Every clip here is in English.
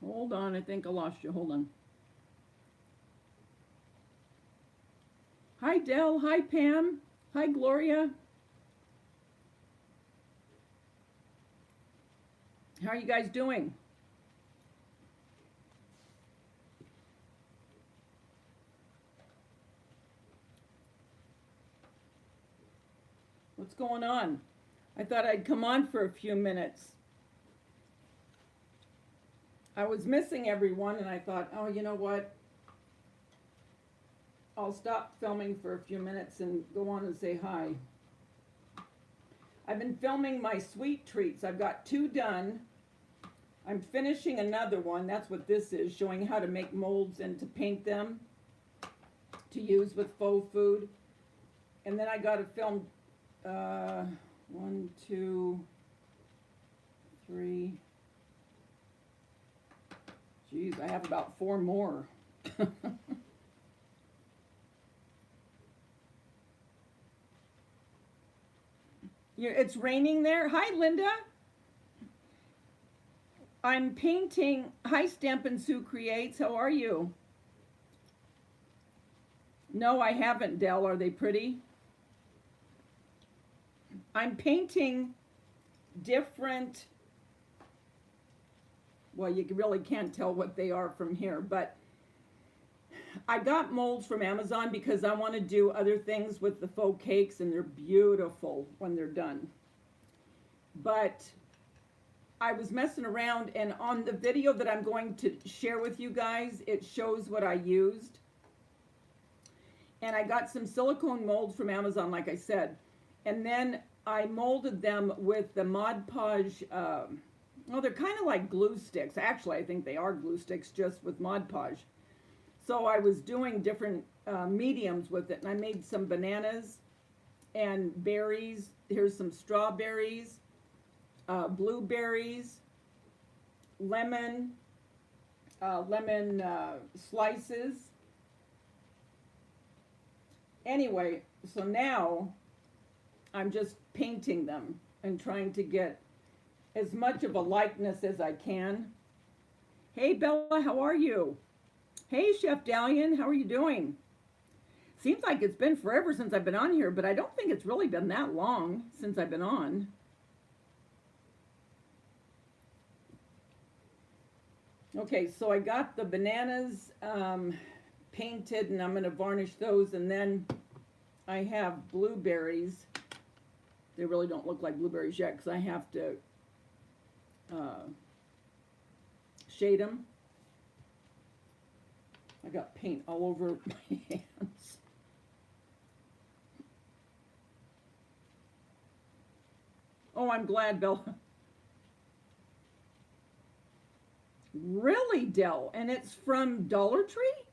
Hold on, I think I lost you. Hold on. Hi, Dell. Hi, Pam. Hi, Gloria. How are you guys doing? What's going on? I thought I'd come on for a few minutes. I was missing everyone, and I thought, oh, you know what? I'll stop filming for a few minutes and go on and say hi. I've been filming my sweet treats. I've got 2 done. I'm finishing another one. That's what this is, showing how to make molds and to paint them to use with faux food. And then I got to film 1, 2, 3. Geez, I have about 4 more. It's raining there. Hi, Linda. I'm painting. Hi, Stampin' Sue Creates. How are you? No, I haven't, Dell. Are they pretty? I'm painting different, well, you really can't tell what they are from here, but I got molds from Amazon because I want to do other things with the faux cakes, and they're beautiful when they're done. But I was messing around, and on the video that I'm going to share with you guys, it shows what I used. And I got some silicone molds from Amazon, like I said. And then I molded them with the Mod Podge, well, they're kind of like glue sticks. Actually, I think they are glue sticks, just with Mod Podge. So I was doing different mediums with it, and I made some bananas and berries. Here's some strawberries, blueberries, lemon slices. Anyway, so now I'm just painting them and trying to get as much of a likeness as I can. Hey, Bella, how are you? Hey, Chef Dalian, how are you doing? Seems like it's been forever since I've been on here, but I don't think it's really been that long since I've been on. Okay, so I got the bananas painted, and I'm going to varnish those, and then I have blueberries. They really don't look like blueberries yet because I have to shade them. I got paint all over my hands. Oh, I'm glad, Bella. Really, Dell? And it's from Dollar Tree?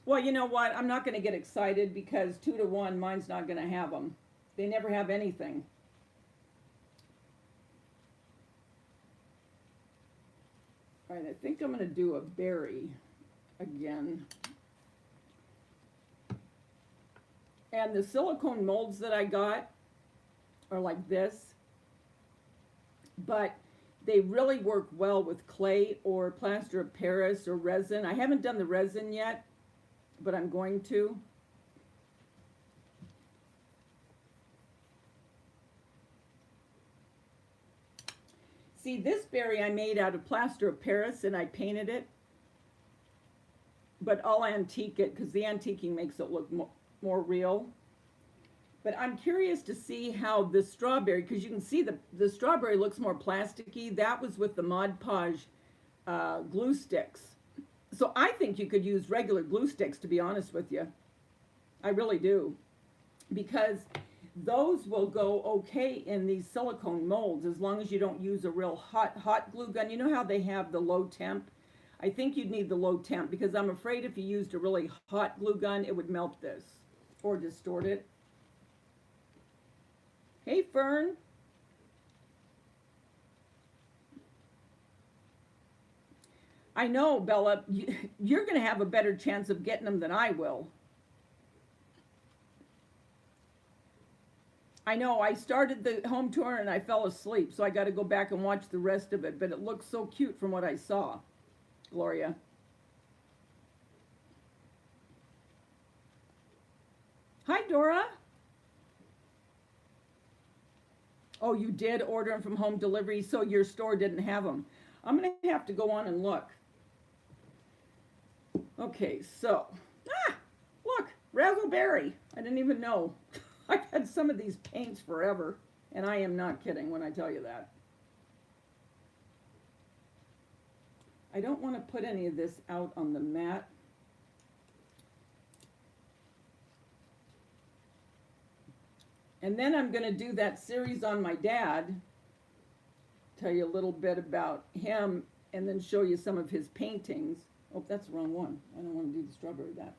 Well, you know what? I'm not going to get excited because 2 to 1, mine's not going to have them. They never have anything. All right, I think I'm going to do a berry again. And the silicone molds that I got are like this, but they really work well with clay or plaster of Paris or resin. I haven't done the resin yet, but I'm going to. See, this berry I made out of plaster of Paris, and I painted it, but I'll antique it because the antiquing makes it look more real. But I'm curious to see how the strawberry, because you can see the strawberry looks more plasticky. That was with the Mod Podge glue sticks. So I think you could use regular glue sticks, to be honest with you. I really do. Because those will go okay in these silicone molds as long as you don't use a real hot glue gun. You know how they have the low temp? I think you'd need the low temp because I'm afraid if you used a really hot glue gun, it would melt this or distort it. Hey, Fern. I know, Bella, you're going to have a better chance of getting them than I will. I know, I started the home tour and I fell asleep, so I got to go back and watch the rest of it, but it looks so cute from what I saw. Gloria. Hi, Dora. Oh, you did order them from home delivery, so your store didn't have them. I'm going to have to go on and look. Okay, so, look, razzleberry. I didn't even know. I've had some of these paints forever, and I am not kidding when I tell you that. I don't want to put any of this out on the mat. And then I'm going to do that series on my dad, tell you a little bit about him, and then show you some of his paintings. Oh, that's the wrong one. I don't want to do the strawberry that.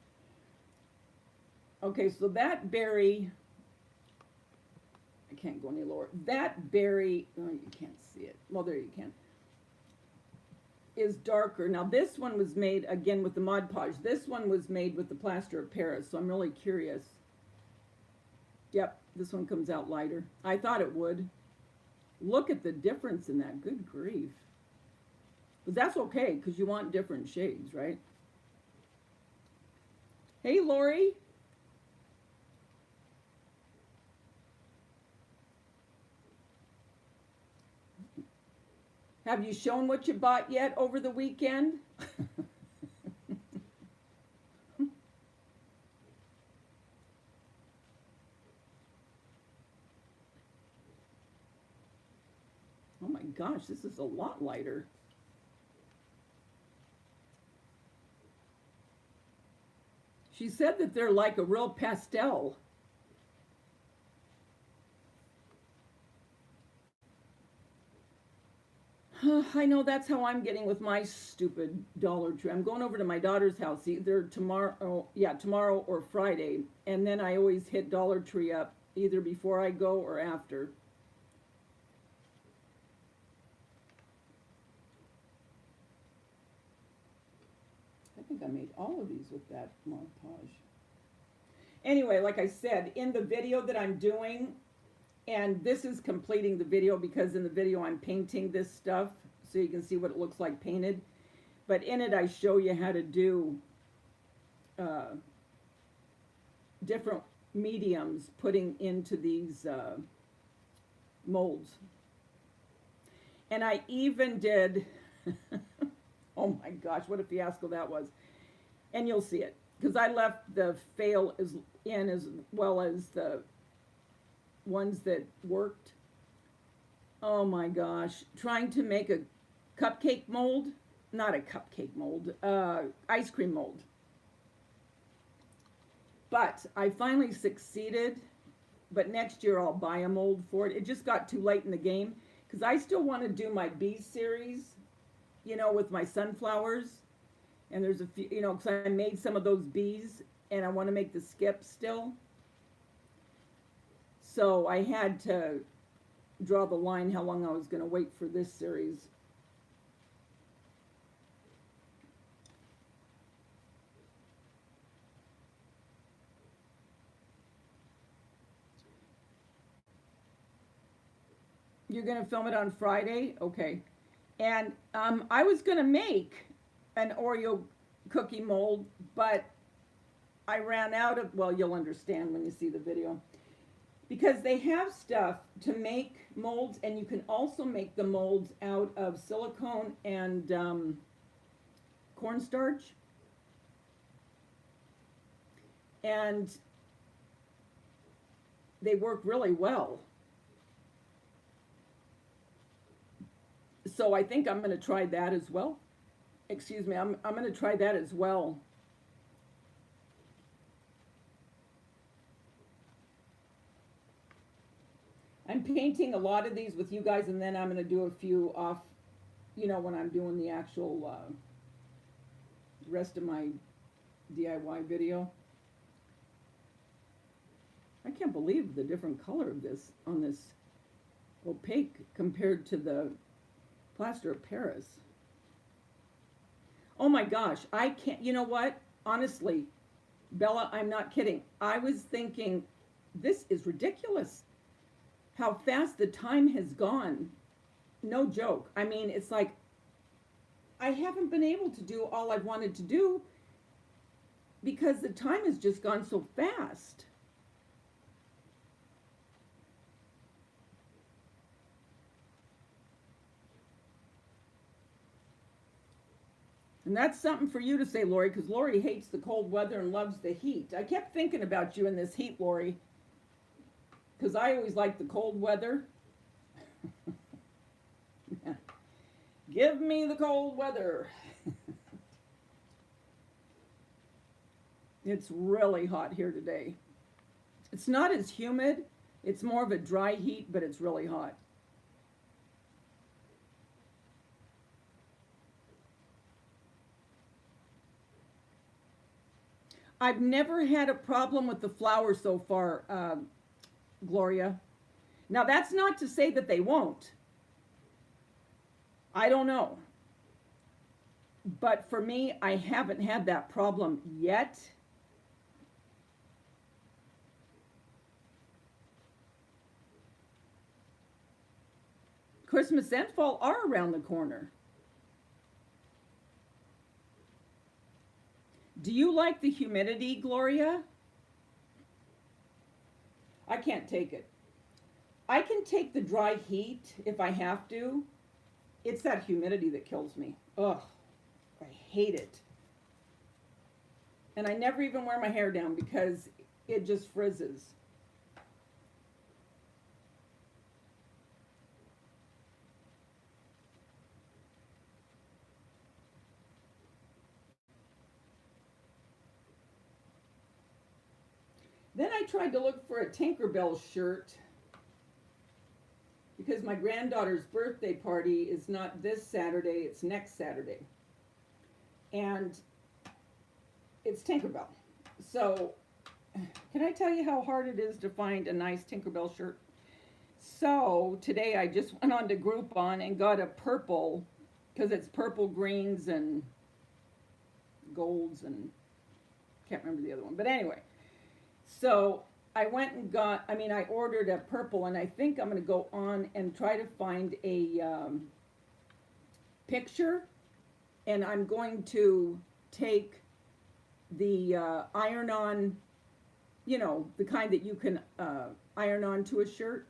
Okay, so that berry, I can't go any lower. That berry, oh, you can't see it. Well, there you can. Is darker. Now this one was made, again, with the Mod Podge. This one was made with the plaster of Paris, so I'm really curious. Yep, this one comes out lighter. I thought it would. Look at the difference in that. Good grief. But that's okay, because you want different shades, right? Hey, Lori. Have you shown what you bought yet over the weekend? Oh my gosh, this is a lot lighter. She said that they're like a real pastel. I know that's how I'm getting with my stupid Dollar Tree. I'm going over to my daughter's house either tomorrow, tomorrow or Friday, and then I always hit Dollar Tree up either before I go or after. I think I made all of these with that Mod Podge. Anyway, like I said, in the video that I'm doing, and this is completing the video because in the video I'm painting this stuff so you can see what it looks like painted. But in it I show you how to do different mediums putting into these molds. And I even did, oh my gosh, what a fiasco that was. And you'll see it, because I left the fail as well as the ones that worked. Oh my gosh, trying to make a cupcake mold, not a cupcake mold, ice cream mold. But I finally succeeded, but next year I'll buy a mold for it. It just got too late in the game, because I still want to do my bee series, you know, with my sunflowers. And there's a few, you know, because I made some of those bees, and I want to make the skip still. So I had to draw the line how long I was going to wait for this series. You're going to film it on Friday? Okay. And I was going to make an Oreo cookie mold, but I ran out of, well, you'll understand when you see the video. Because they have stuff to make molds, and you can also make the molds out of silicone and cornstarch. And they work really well. So I think I'm going to try that as well. Excuse me, I'm going to try that as well. I'm painting a lot of these with you guys, and then I'm going to do a few off, you know, when I'm doing the actual rest of my DIY video. I can't believe the different color of this on this opaque compared to the plaster of Paris. Oh my gosh, I can't, you know what? Honestly, Bella, I'm not kidding. I was thinking, this is ridiculous. How fast the time has gone. No joke. I mean, it's like, I haven't been able to do all I've wanted to do because the time has just gone so fast. And that's something for you to say, Lori, because Lori hates the cold weather and loves the heat. I kept thinking about you in this heat, Lori, because I always like the cold weather. Give me the cold weather. It's really hot here today. It's not as humid. It's more of a dry heat, but it's really hot. I've never had a problem with the flowers so far, Gloria. Now, that's not to say that they won't. I don't know. But for me, I haven't had that problem yet. Christmas and fall are around the corner. Do you like the humidity, Gloria? I can't take it. I can take the dry heat if I have to. It's that humidity that kills me. Ugh, I hate it. And I never even wear my hair down because it just frizzes. Then I tried to look for a Tinkerbell shirt because my granddaughter's birthday party is not this Saturday, it's next Saturday. And it's Tinkerbell. So, can I tell you how hard it is to find a nice Tinkerbell shirt? So, today I just went on to Groupon and got a purple, because it's purple, greens, and golds, and can't remember the other one. But anyway, so I went and I ordered a purple, and I think I'm going to go on and try to find a picture, and I'm going to take the iron-on, you know, the kind that you can iron on to a shirt,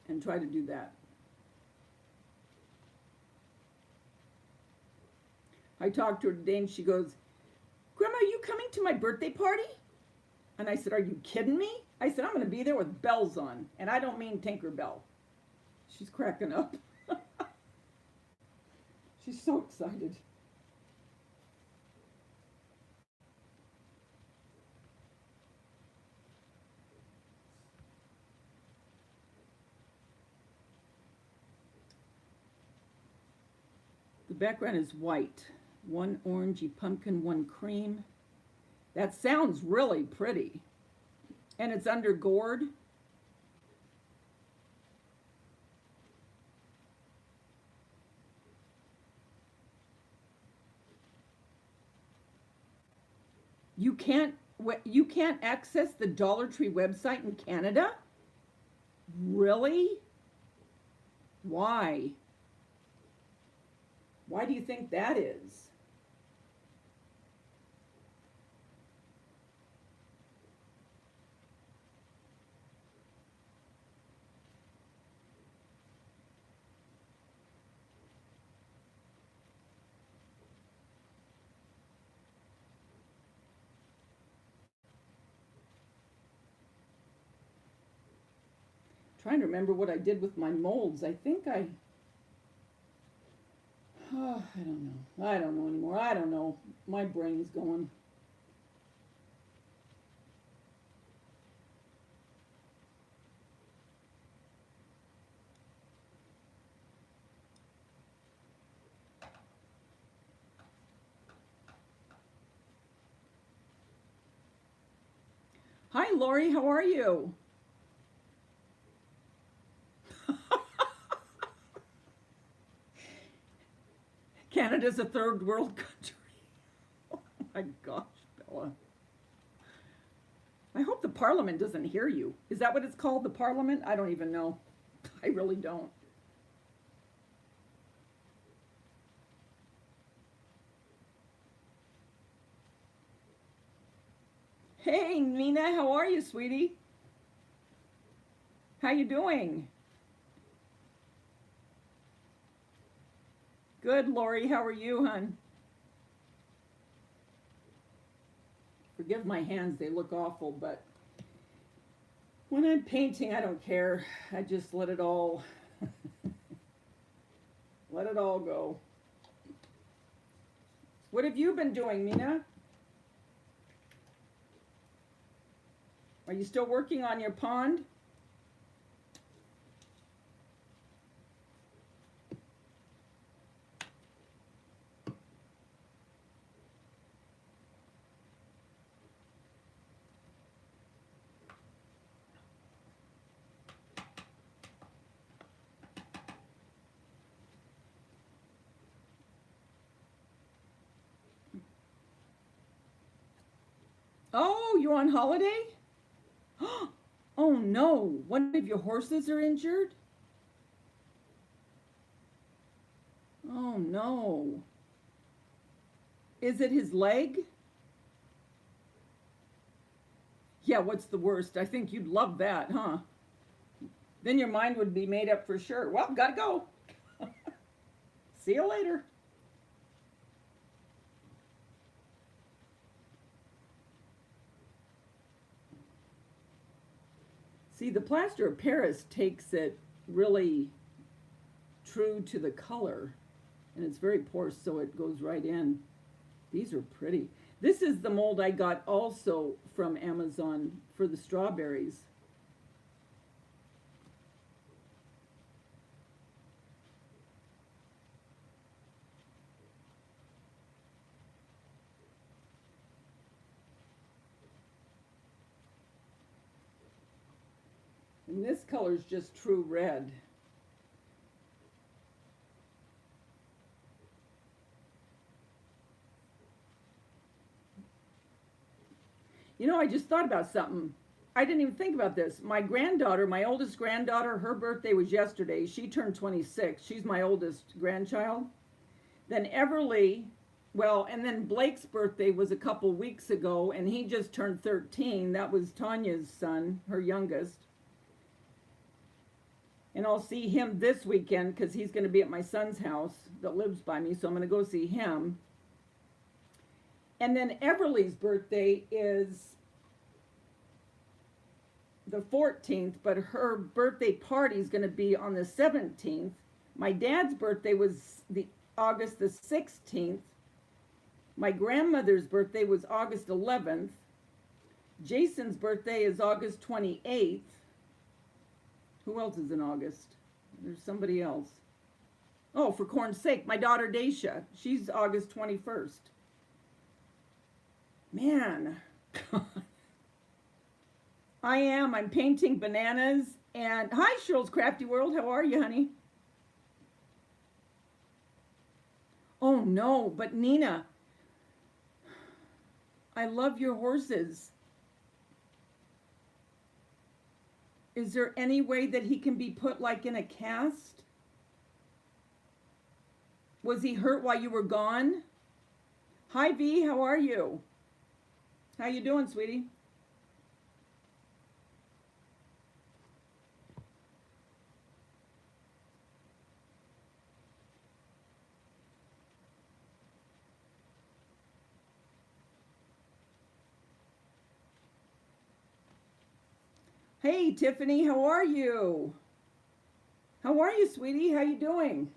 and try to do that. I talked to her today, and she goes, Grandma, are you coming to my birthday party? And I said, are you kidding me? I said, I'm going to be there with bells on. And I don't mean Tinkerbell. She's cracking up. She's so excited. The background is white. One orangey pumpkin, one cream. That sounds really pretty. And it's under gourd. You can't access the Dollar Tree website in Canada? Really? Why? Why do you think that is? Trying to remember what I did with my molds. I think I don't know. I don't know anymore. I don't know. My brain's going. Hi, Lori. How are you? Canada's a third world country. Oh my gosh, Bella. I hope the Parliament doesn't hear you. Is that what it's called, the Parliament? I don't even know. I really don't. Hey, Nina, how are you, sweetie? How you doing? Good, Lori. How are you, hon? Forgive my hands, they look awful, but when I'm painting, I don't care. I just let it all let it all go. What have you been doing, Mina? Are you still working on your pond? Oh, you're on holiday? Oh no, one of your horses are injured? Oh no. Is it his leg? Yeah, what's the worst? I think you'd love that, huh? Then your mind would be made up for sure. Well, gotta go. See you later. See, the plaster of Paris takes it really true to the color, and it's very porous, so it goes right in. These are pretty. This is the mold I got also from Amazon for the strawberries. And this color is just true red. You know, I just thought about something. I didn't even think about this. My granddaughter, my oldest granddaughter, her birthday was yesterday. She turned 26. She's my oldest grandchild. Then Everly, well, and then Blake's birthday was a couple weeks ago, and he just turned 13. That was Tanya's son, her youngest. And I'll see him this weekend because he's going to be at my son's house that lives by me, so I'm going to go see him. And then Everly's birthday is the 14th, but her birthday party is going to be on the 17th. My dad's birthday was the August the 16th. My grandmother's birthday was August 11th. Jason's birthday is August 28th. Who else is in August? There's somebody else. Oh, for corn's sake, my daughter Daisha. She's August 21st. Man. I am. I'm painting bananas. And hi, Cheryl's Crafty World. How are you, honey? Oh, no. But Nina, I love your horses. Is there any way that he can be put like in a cast? Was he hurt while you were gone? Hi, V. How are you? How you doing, sweetie? Hey, Tiffany, how are you? How are you, sweetie? How you doing?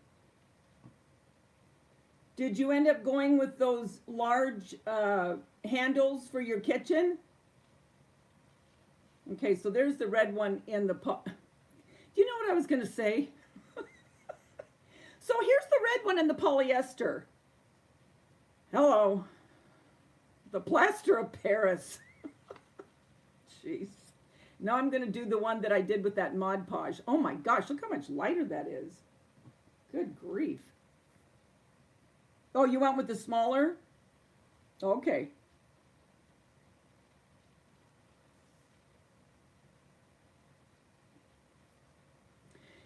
Did you end up going with those large handles for your kitchen? Okay, so there's the red one in the pot. Do you know what I was going to say? So here's the red one in the polyester. Hello. The plaster of Paris. Jeez. Now I'm going to do the one that I did with that Mod Podge. Oh my gosh, look how much lighter that is. Good grief. Oh, you went with the smaller? Okay.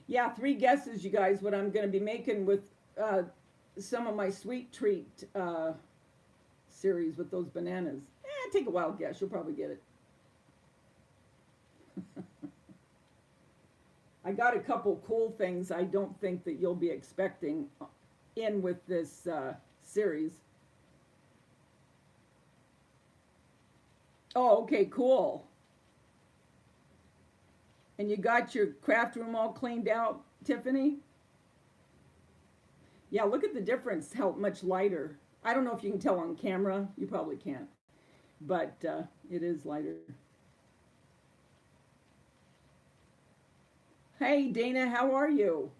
Yeah, 3 guesses, you guys, what I'm going to be making with some of my sweet treat series with those bananas. take a wild guess. You'll probably get it. I got a couple cool things I don't think that you'll be expecting in with this series. Oh, okay, cool. And you got your craft room all cleaned out, Tiffany? Yeah, look at the difference, how much lighter. I don't know if you can tell on camera. You probably can't. But it is lighter. Hey, Dana, how are you?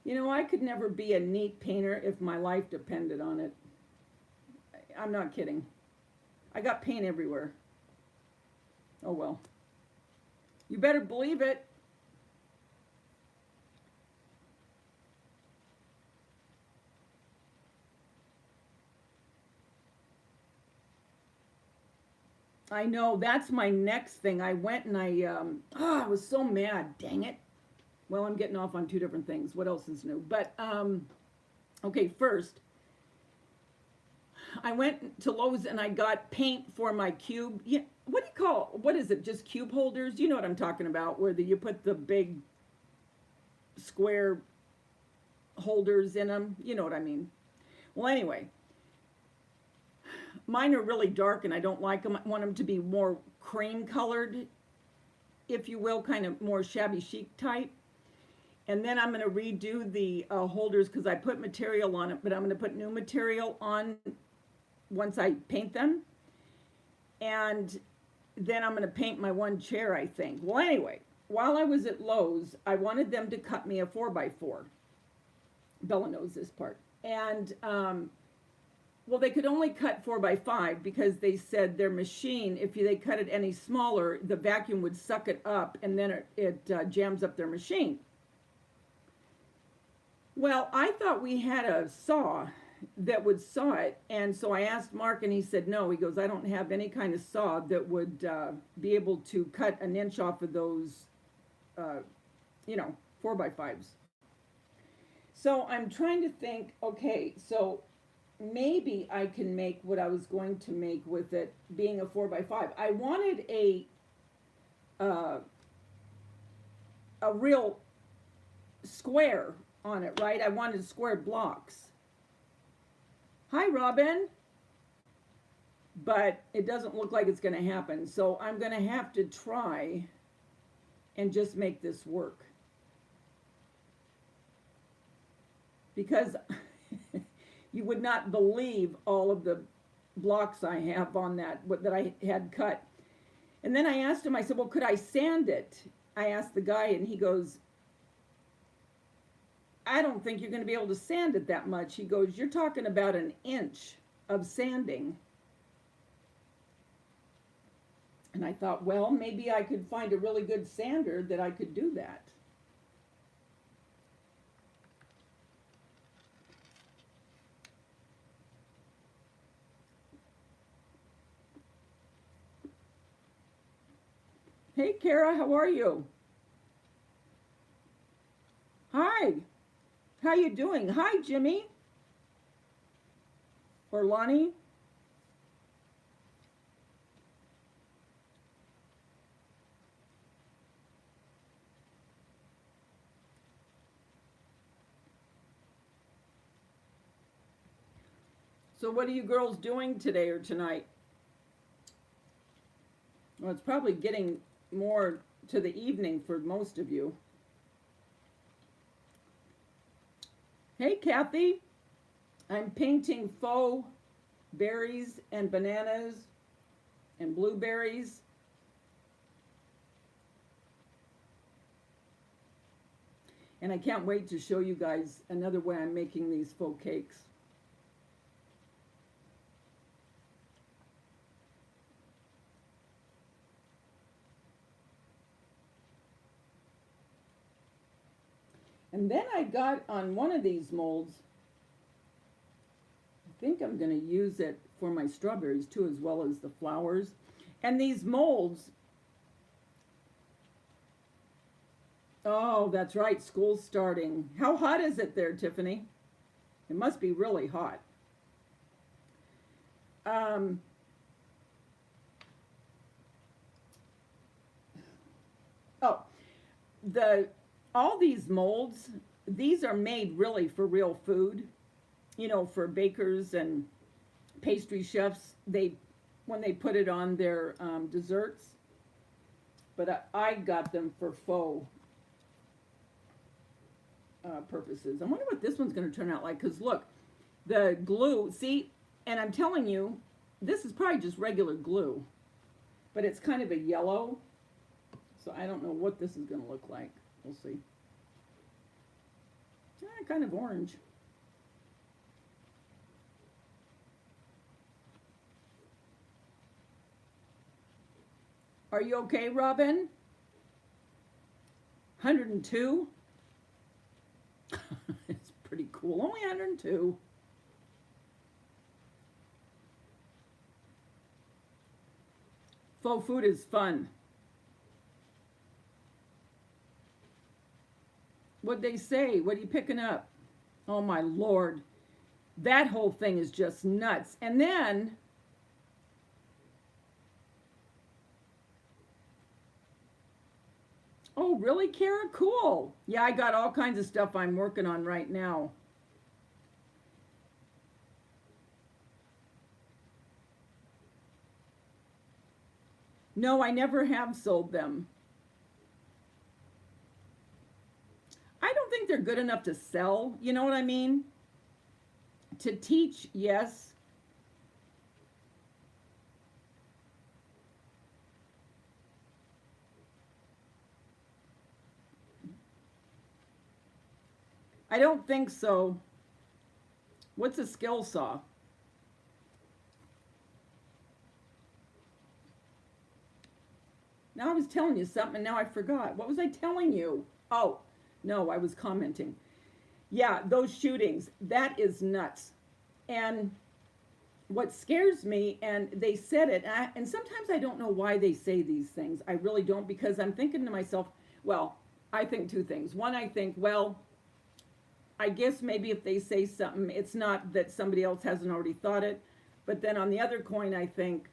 You know, I could never be a neat painter if my life depended on it. I'm not kidding. I got paint everywhere. Oh well. You better believe it. I know, that's my next thing. I went and I was so mad. Dang it. Well, I'm getting off on two different things. What else is new? But, okay, first, I went to Lowe's and I got paint for my cube. Yeah, what is it? Just cube holders? You know what I'm talking about, where you put the big square holders in them. You know what I mean. Well, anyway, mine are really dark and I don't like them. I want them to be more cream colored, if you will, kind of more shabby chic type. And then I'm going to redo the holders because I put material on it, but I'm going to put new material on once I paint them. And then I'm going to paint my one chair, I think. Well, anyway, while I was at Lowe's, I wanted them to cut me a 4x4. Bella knows this part. And, well, they could only cut 4x5 because they said their machine, if they cut it any smaller, the vacuum would suck it up and then it jams up their machine. Well, I thought we had a saw that would saw it, and so I asked Mark, and he said no. He goes, I don't have any kind of saw that would be able to cut an inch off of those, 4x5s. So I'm trying to think, okay, so maybe I can make what I was going to make with it being a 4x5. I wanted a real square on it, right? I wanted square blocks. Hi, Robin. But it doesn't look like it's going to happen. So I'm going to have to try and just make this work. Because you would not believe all of the blocks I have on that I had cut. And then I asked him, I said, well, could I sand it? I asked the guy, and he goes, I don't think you're going to be able to sand it that much. He goes, you're talking about an inch of sanding. And I thought, well, maybe I could find a really good sander that I could do that. Hey, Kara, how are you? Hi. How you doing? Hi, Jimmy. Or Lonnie. So what are you girls doing today or tonight? Well, it's probably getting more to the evening for most of you. Hey, Kathy. I'm painting faux berries and bananas and blueberries. And I can't wait to show you guys another way I'm making these faux cakes. And then I got on one of these molds, I think I'm going to use it for my strawberries too, as well as the flowers. And these molds, oh, that's right, school's starting. How hot is it there, Tiffany? It must be really hot. Um, oh, the all these molds, these are made really for real food, you know, for bakers and pastry chefs. They when they put it on their desserts. But I got them for faux purposes. I wonder what this one's going to turn out like. Because look, the glue. See, and I'm telling you, this is probably just regular glue, but it's kind of a yellow. So I don't know what this is going to look like. We'll see. Kind of orange. Are you okay, Robin? 102? It's pretty cool. Only 102. Faux food is fun. What'd they say? What are you picking up? Oh my Lord. That whole thing is just nuts. And then oh, really, Kara? Cool. Yeah, I got all kinds of stuff I'm working on right now. No, I never have sold them. I don't think they're good enough to sell. You know what I mean? To teach, yes. I don't think so. What's a skill saw? Now I was telling you something and now I forgot. What was I telling you? Oh, no, I was commenting. Yeah, those shootings, that is nuts. And what scares me, and they said it, and sometimes I don't know why they say these things. I really don't, because I'm thinking to myself, well, I think two things. One, I think, well, I guess maybe if they say something, it's not that somebody else hasn't already thought it. But then on the other coin, I think,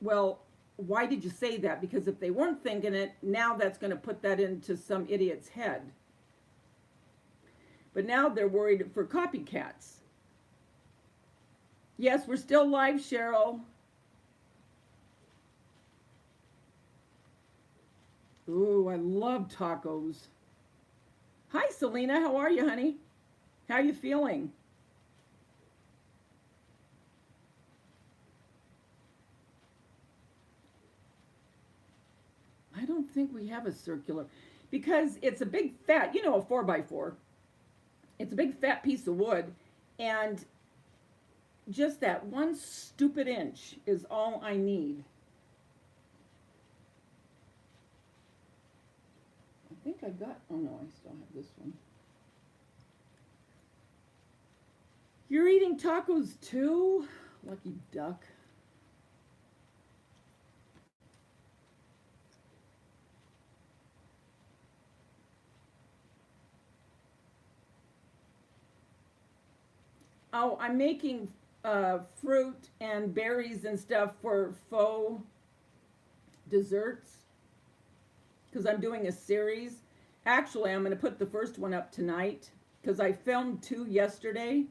well, why did you say that? Because if they weren't thinking it, now that's going to put that into some idiot's head. But now they're worried for copycats. Yes, we're still live, Cheryl. Ooh, I love tacos. Hi, Selena. How are you, honey? How are you feeling? I don't think we have a circular because it's a big fat, you know, a 4x4. It's a big fat piece of wood, and just that one stupid inch is all I need. I think I got, oh no, I still have this one. You're eating tacos too? Lucky duck. Oh, I'm making fruit and berries and stuff for faux desserts because I'm doing a series. Actually, I'm going to put the first one up tonight because I filmed 2 yesterday.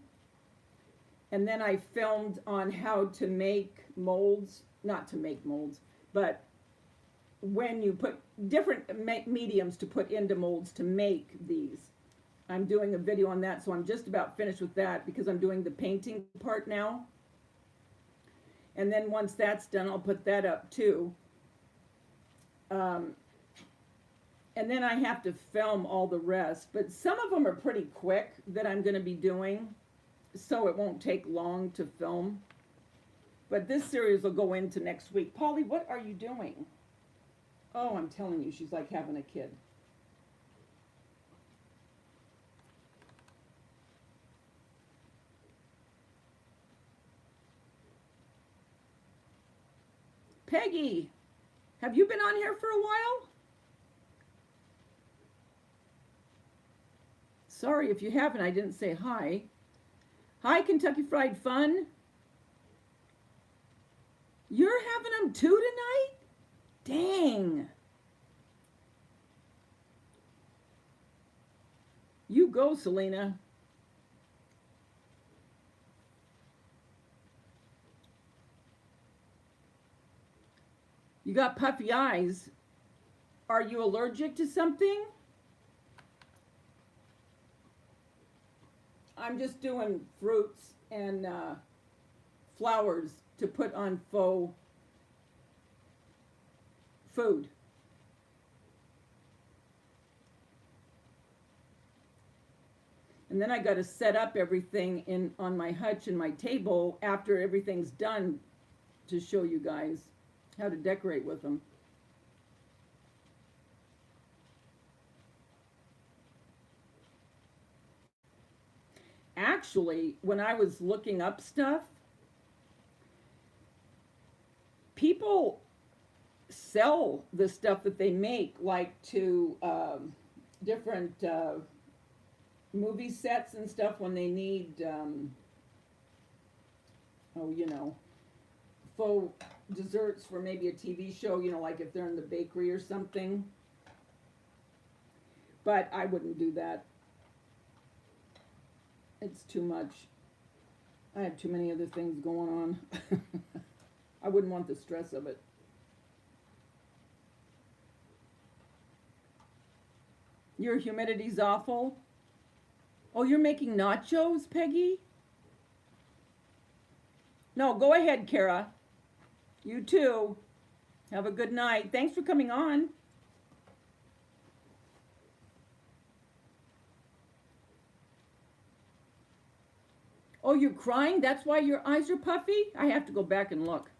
And then I filmed on how to make molds, not to make molds, but when you put different mediums to put into molds to make these. I'm doing a video on that, so I'm just about finished with that because I'm doing the painting part now. And then once that's done, I'll put that up too. And then I have to film all the rest, but some of them are pretty quick that I'm going to be doing, so it won't take long to film. But this series will go into next week. Polly, what are you doing? Oh, I'm telling you, she's like having a kid. Peggy, have you been on here for a while? Sorry if you haven't, I didn't say hi. Hi, Kentucky Fried Fun. You're having them too tonight? Dang. You go, Selena. You got puffy eyes. Are you allergic to something? I'm just doing fruits and flowers to put on faux food. And then I got to set up everything in on my hutch and my table after everything's done to show you guys how to decorate with them. Actually, when I was looking up stuff, people sell the stuff that they make, like to different movie sets and stuff when they need, faux desserts for maybe a TV show, like if they're in the bakery or something. But I wouldn't do that. It's too much. I have too many other things going on. I wouldn't want the stress of it. Your humidity's awful. Oh, you're making nachos, Peggy? No, go ahead, Kara. You too. Have a good night. Thanks for coming on. Oh, you're crying? That's why your eyes are puffy? I have to go back and look.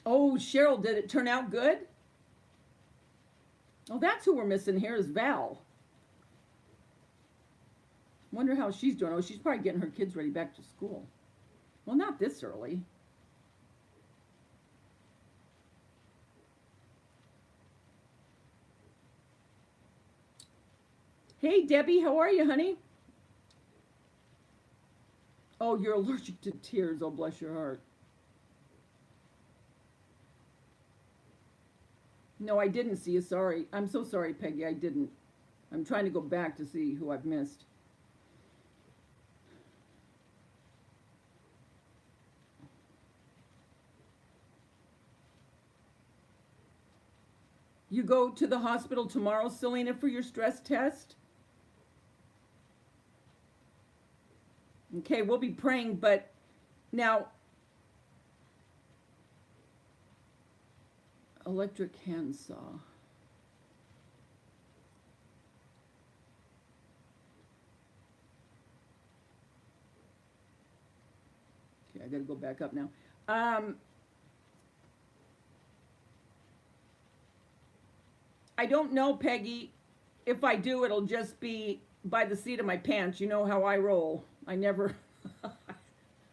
Oh, Cheryl, did it turn out good? Oh, that's who we're missing here is Val. Wonder how she's doing. Oh, she's probably getting her kids ready back to school. Well, not this early. Hey, Debbie, how are you, honey? Oh, you're allergic to tears. Oh, bless your heart. No, I didn't see you. Sorry. I'm so sorry, Peggy. I didn't. I'm trying to go back to see who I've missed. You go to the hospital tomorrow, Selena, for your stress test? Okay, we'll be praying, but now, electric handsaw. Okay, I gotta go back up now. I don't know, Peggy. If I do, it'll just be by the seat of my pants. You know how I roll. I never,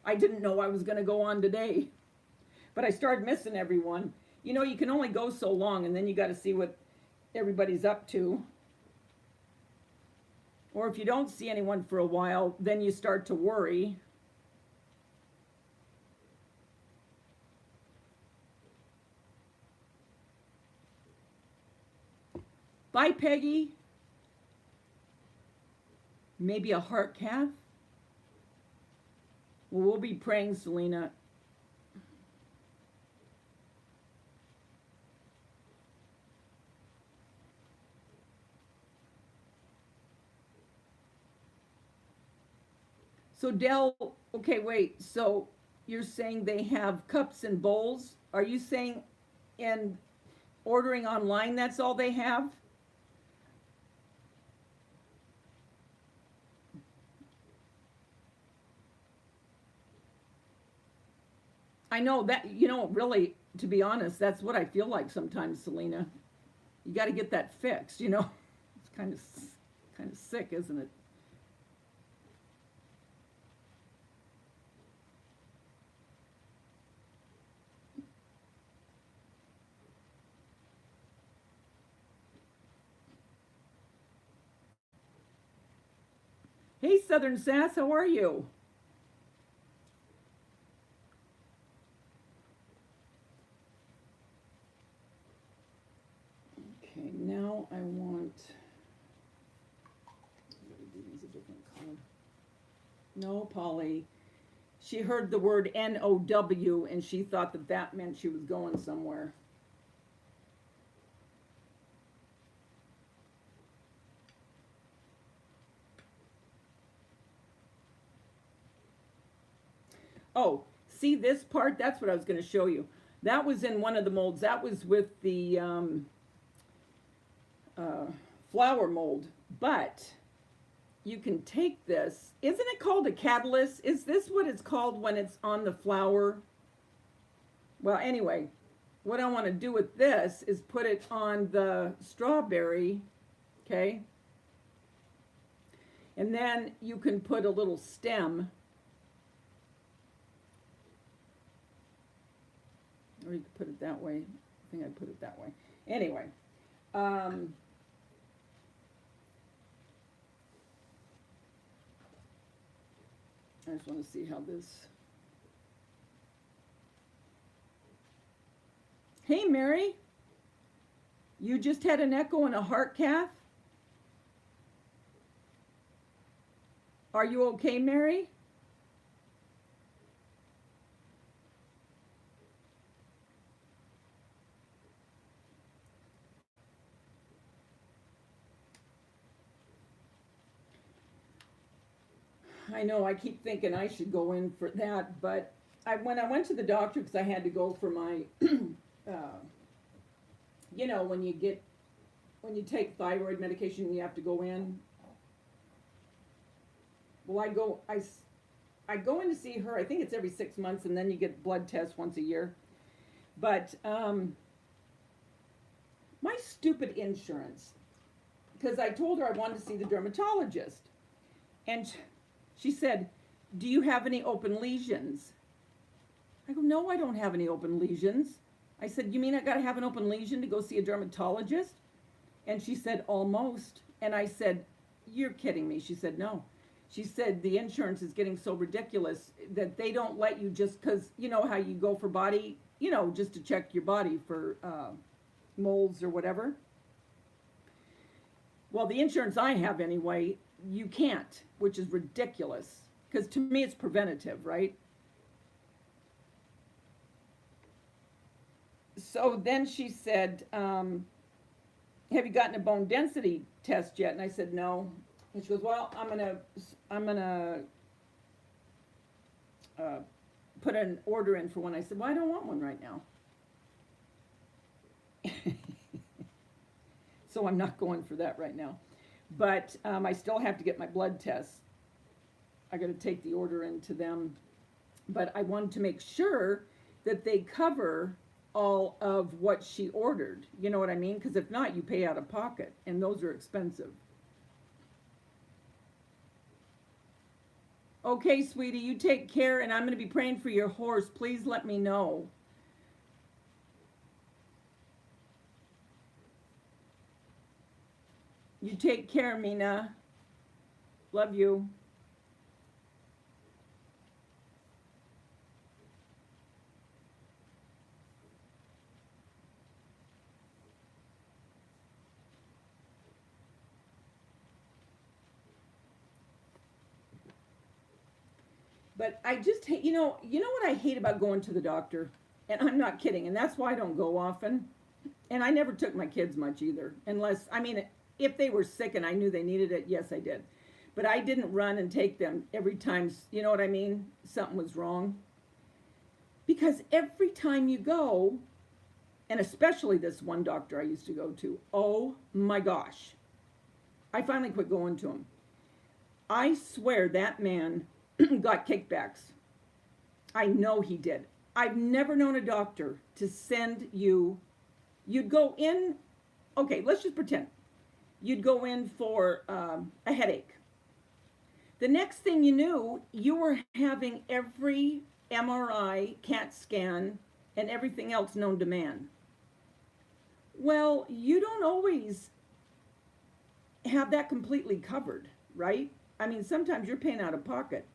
I didn't know I was going to go on today. But I started missing everyone. You can only go so long, and then you got to see what everybody's up to. Or if you don't see anyone for a while, then you start to worry. Bye, Peggy. Maybe a heart cath? Well, we'll be praying, Selena. So, Dell, okay, wait. So, you're saying they have cups and bowls? Are you saying in ordering online that's all they have? I know that, really, to be honest, that's what I feel like sometimes, Selena. You got to get that fixed, It's kind of sick, isn't it? Hey, Southern Sass, how are you? Okay, now I want. I'm gonna do these a different color. No, Polly. She heard the word NOW and she thought that that meant she was going somewhere. Oh, see this part? That's what I was going to show you. That was in one of the molds. That was with the uh, flower mold. But you can take this. Isn't it called a catalyst? Is this what it's called when it's on the flower? Well, anyway, what I want to do with this is put it on the strawberry, okay? And then you can put a little stem. Or you could put it that way. I think I'd put it that way. Anyway, I just want to see how this. Hey, Mary. You just had an echo and a heart cath? Are you okay, Mary? I know, I keep thinking I should go in for that, but when I went to the doctor, because I had to go for my, you know, when you take thyroid medication, you have to go in. Well, I go in to see her, I think it's every 6 months, and then you get blood tests once a year. But my stupid insurance, because I told her I wanted to see the dermatologist. And she said, do you have any open lesions? I go, no, I don't have any open lesions. I said, you mean I got to have an open lesion to go see a dermatologist? And she said, almost. And I said, you're kidding me. She said, no. She said, the insurance is getting so ridiculous that they don't let you just because, you know how you go for body, you know, just to check your body for moles or whatever. Well, the insurance I have anyway, you can't, which is ridiculous. Because to me, it's preventative, right? So then she said, have you gotten a bone density test yet? And I said, no. And she goes, well, I'm gonna put an order in for one. I said, well, I don't want one right now. So I'm not going for that right now. But I still have to get my blood tests. I got to take the order in to them. But I wanted to make sure that they cover all of what she ordered. You know what I mean? Because if not, you pay out of pocket, and those are expensive. Okay, sweetie, you take care, and I'm going to be praying for your horse. Please let me know. You take care, Mina. Love you. But I just hate, you know what I hate about going to the doctor? And I'm not kidding, and that's why I don't go often. And I never took my kids much either, unless, I mean, if they were sick and I knew they needed it, yes, I did. But I didn't run and take them every time, you know what I mean? Something was wrong. Because every time you go, and especially this one doctor I used to go to, oh my gosh. I finally quit going to him. I swear that man got kickbacks. I know he did. I've never known a doctor to send you, you'd go in, okay, let's just pretend. You'd go in for a headache. The next thing you knew, you were having every MRI, CAT scan, and everything else known to man. Well, you don't always have that completely covered, right? I mean, sometimes you're paying out of pocket.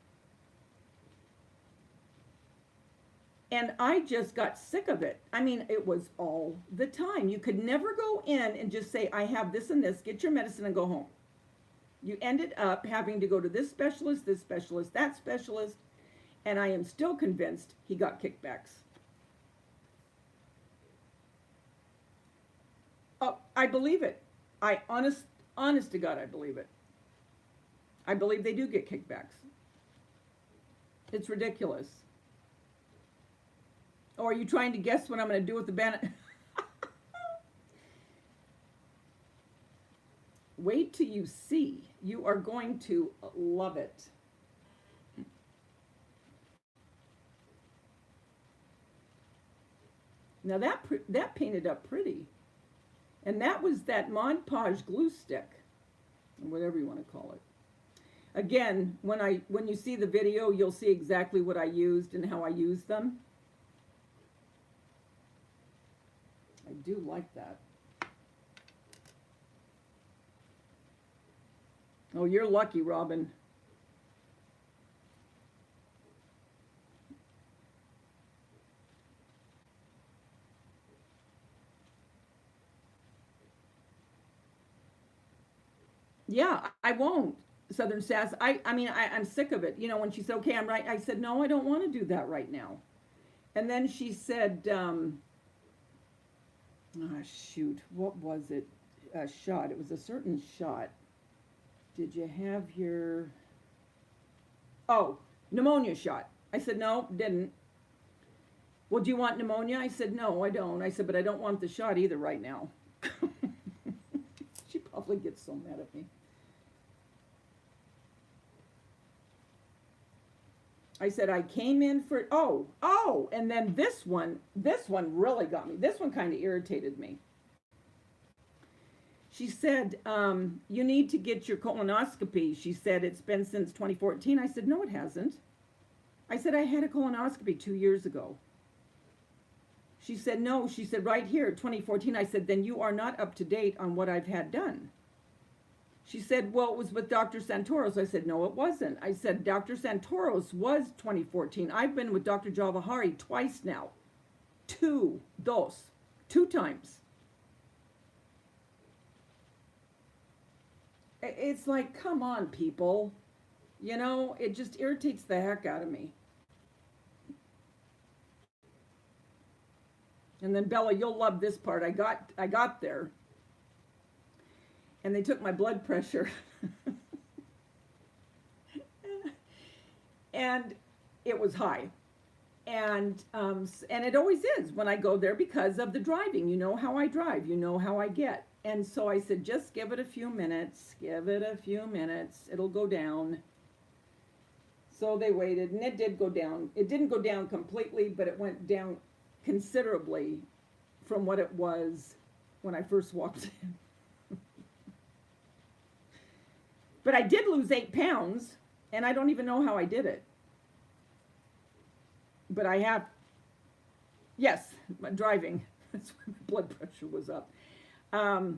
And I just got sick of it. I mean, it was all the time. You could never go in and just say, I have this and this, get your medicine and go home. You ended up having to go to this specialist, that specialist, and I am still convinced he got kickbacks. Oh, I believe it. Honest to God, I believe it. I believe they do get kickbacks. It's ridiculous. Or are you trying to guess what I'm going to do with the Bennett? Wait till you see. You are going to love it. Now that painted up pretty. And that was that Mod Podge glue stick, or whatever you want to call it. Again, when you see the video, you'll see exactly what I used and how I used them. I do like that. Oh, you're lucky, Robin. Yeah, I won't. Southern Sass. I mean, I'm sick of it. You know, when she said, okay, I'm right. I said, no, I don't want to do that right now. And then she said, shoot, what was it? A shot. It was a certain shot. Did you have your, pneumonia shot? I said, no, didn't. Well, do you want pneumonia? I said, no, I don't. I said, but I don't want the shot either right now. She probably gets so mad at me. I said, I came in for, and then this one really got me. This one kind of irritated me. She said, you need to get your colonoscopy. She said, it's been since 2014. I said, no, it hasn't. I said, I had a colonoscopy 2 years ago. She said, no. She said, right here, 2014. I said, then you are not up to date on what I've had done. She said, well, it was with Dr. Santoros. I said, no, it wasn't. I said, Dr. Santoros was 2014. I've been with Dr. Javahari twice now. Two times. It's like, come on, people. You know, it just irritates the heck out of me. And then Bella, you'll love this part. I got there. And they took my blood pressure. And it was high. And it always is when I go there because of the driving. You know how I drive. You know how I get. And so I said, just give it a few minutes. Give it a few minutes. It'll go down. So they waited, and it did go down. It didn't go down completely, but it went down considerably from what it was when I first walked in. But I did lose 8 pounds, and I don't even know how I did it. But I have, yes, driving. That's why my blood pressure was up. But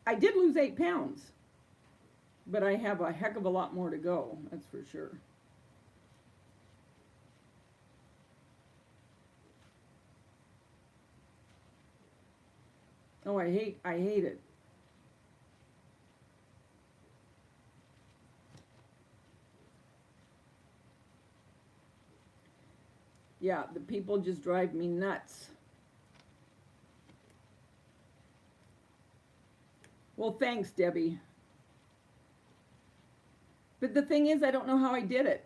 I did lose 8 pounds. But I have a heck of a lot more to go, that's for sure. Oh, I hate it. Yeah, the people just drive me nuts. Well, thanks, Debbie. But the thing is, I don't know how I did it.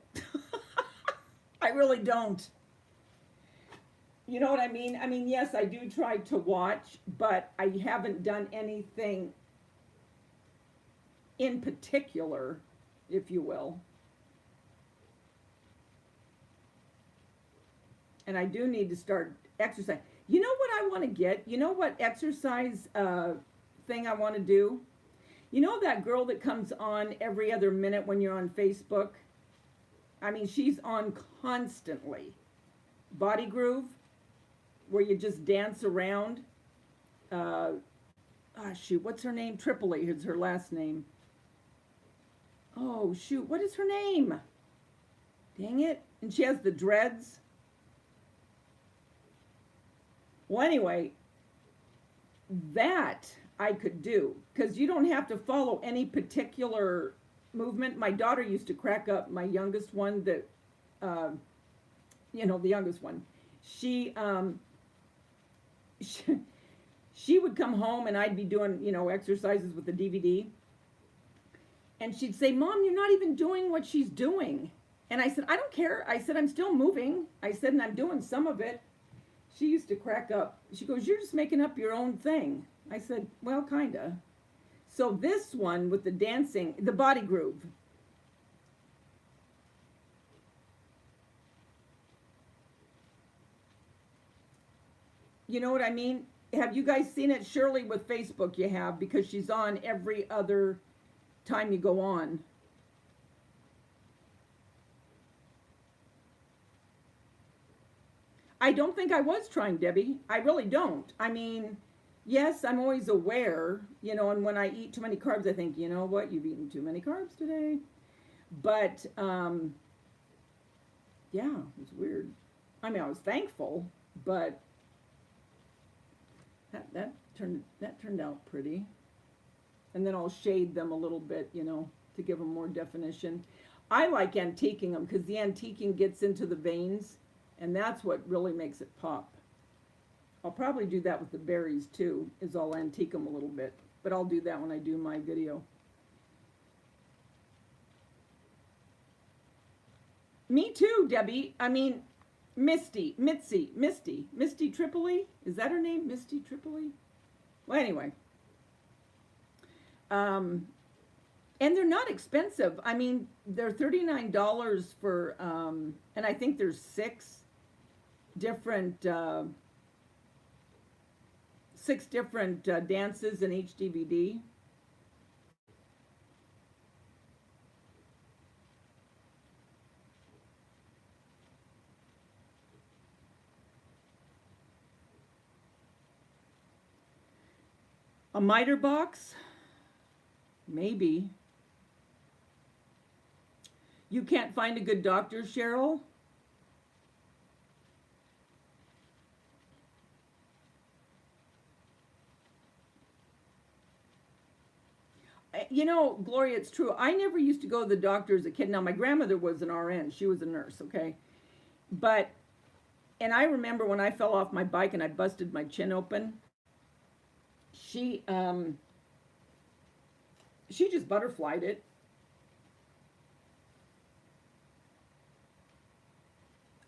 I really don't. You know what I mean? I mean, yes, I do try to watch, but I haven't done anything in particular, if you will. And I do need to start exercising. You know what I want to get? You know what exercise thing I want to do? You know that girl that comes on every other minute when you're on Facebook? I mean, she's on constantly. Body Groove, where you just dance around. Ah, shoot, what's her name? Tripoli is her last name. Oh, shoot, what is her name? Dang it. And she has the dreads. Well, anyway, that I could do because you don't have to follow any particular movement. My daughter used to crack up, my youngest one, that, uh, the youngest one. She, she, she would come home and I'd be doing, exercises with the DVD. And she'd say, Mom, you're not even doing what she's doing. And I said, I don't care. I said, I'm still moving. I said, and I'm doing some of it. She used to crack up. She goes, you're just making up your own thing. I said, well, kinda. So this one with the dancing, the body groove. You know what I mean? Have you guys seen it? Surely with Facebook you have, because she's on every other time you go on. I don't think I was trying, Debbie. I really don't. I mean, yes, I'm always aware, and when I eat too many carbs, I think, you know what, you've eaten too many carbs today. But, yeah, it was weird. I mean, I was thankful, but that turned out pretty. And then I'll shade them a little bit, to give them more definition. I like antiquing them because the antiquing gets into the veins, and that's what really makes it pop. I'll probably do that with the berries too, is I'll antique them a little bit. But I'll do that when I do my video. Me too, Debbie. I mean, Misty Tripoli? Is that her name? Misty Tripoli? Well, anyway. And they're not expensive. I mean, they're $39 for, and I think there's 6 different dances in each DVD. A miter box? Maybe. You can't find a good doctor, Cheryl? Gloria, it's true. I never used to go to the doctor as a kid. Now, my grandmother was an RN. She was a nurse, okay? And I remember when I fell off my bike and I busted my chin open, she just butterflied it.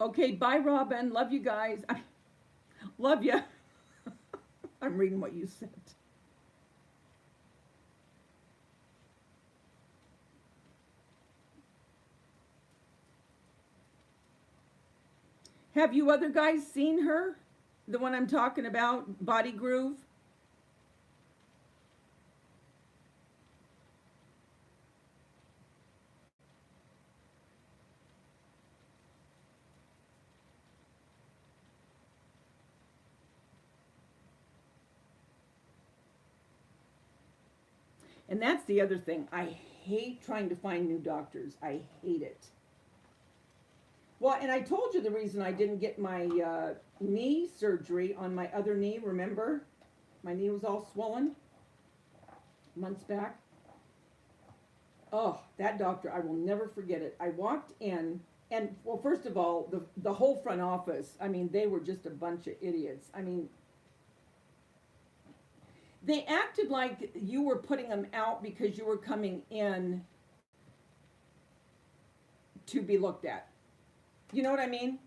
Okay, bye, Robin. Love you guys. Love you. I'm reading what you said. Have you other guys seen her? The one I'm talking about, Body Groove? And that's the other thing. I hate trying to find new doctors. I hate it. Well, and I told you the reason I didn't get my knee surgery on my other knee, remember? My knee was all swollen months back. Oh, that doctor, I will never forget it. I walked in, and, well, first of all, the whole front office, I mean, they were just a bunch of idiots. I mean, they acted like you were putting them out because you were coming in to be looked at. You know what I mean?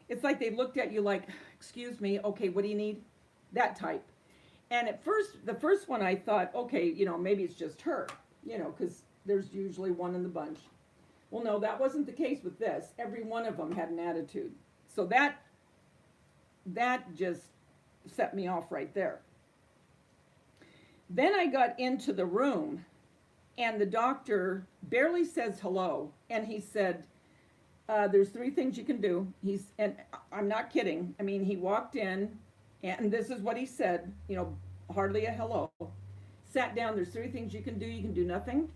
It's like they looked at you like, excuse me, okay, what do you need? That type. And at first, the first one I thought, okay, maybe it's just her, because there's usually one in the bunch. Well, no, that wasn't the case with this. Every one of them had an attitude. So that just set me off right there. Then I got into the room, and the doctor barely says hello, and he said, there's 3 things you can do. And I'm not kidding. I mean, he walked in, and this is what he said, hardly a hello. sat down, there's three things you can do. You can do nothing,